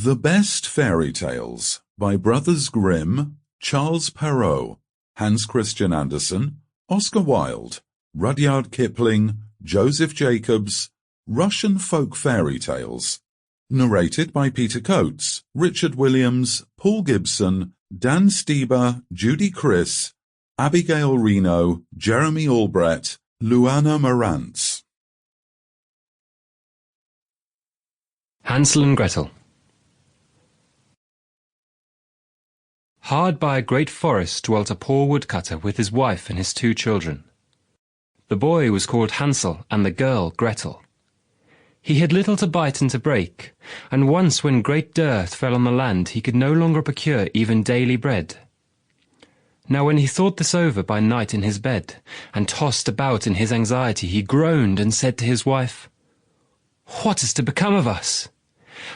The Best Fairy Tales by Brothers Grimm, Charles Perrault, Hans Christian Andersen, Oscar Wilde, Rudyard Kipling, Joseph Jacobs, Russian Folk Fairy Tales. Narrated by Peter Coates, Richard Williams, Paul Gibson, Dan Stieber, Judy Kriz, Abigail Reno, Jeremy Albret, Luana Maranz. Hansel and Gretel. Hard by a great forest dwelt a poor woodcutter with his wife and his 2 children. The boy was called Hansel and the girl Gretel. He had little to bite and to break, and once when great dearth fell on the land he could no longer procure even daily bread. Now when he thought this over by night in his bed, and tossed about in his anxiety, he groaned and said to his wife, "What is to become of us?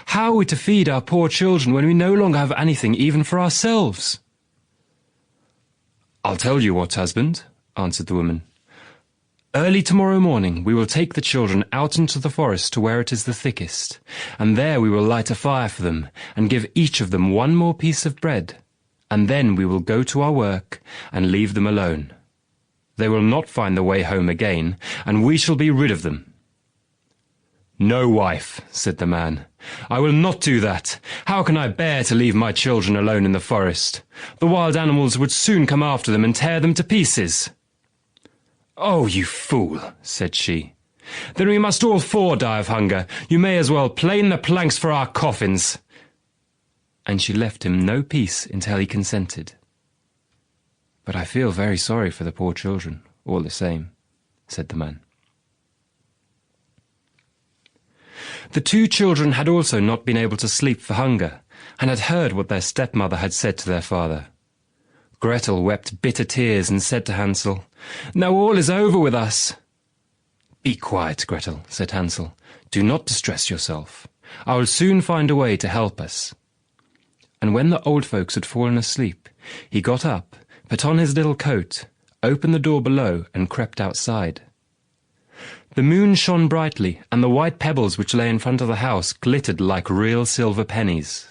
How are we to feed our poor children when we no longer have anything even for ourselves?" "I'll tell you what, husband," answered the woman. "Early tomorrow morning we will take the children out into the forest to where it is the thickest, and there we will light a fire for them, and give each of them 1 more piece of bread, and then we will go to our work and leave them alone. They will not find the way home again, and we shall be rid of them." "No, wife," said the man, "I will not do that. How can I bear to leave my children alone in the forest? The wild animals would soon come after them and tear them to pieces." "Oh, you fool," said she. "Then we must all 4 die of hunger. You may as well plane the planks for our coffins." And she left him no peace until he consented. "But I feel very sorry for the poor children, all the same," said the man. The 2 children had also not been able to sleep for hunger, and had heard what their stepmother had said to their father. Gretel wept bitter tears and said to Hansel, "Now all is over with us." "Be quiet, Gretel," said Hansel. "Do not distress yourself. I will soon find a way to help us." And when the old folks had fallen asleep, he got up, put on his little coat, opened the door below, and crept outside. The moon shone brightly, and the white pebbles which lay in front of the house glittered like real silver pennies.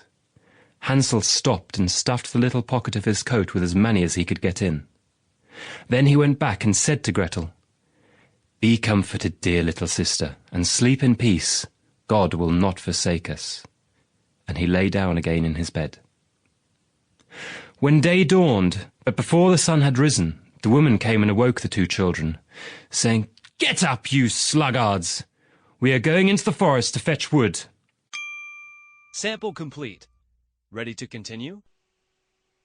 Hansel stopped and stuffed the little pocket of his coat with as many as he could get in. Then he went back and said to Gretel, "Be comforted, dear little sister, and sleep in peace. God will not forsake us." And he lay down again in his bed. When day dawned, but before the sun had risen, the woman came and awoke the 2 children, saying, "Get up, you sluggards! We are going into the forest to fetch wood." Sample complete. Ready to continue?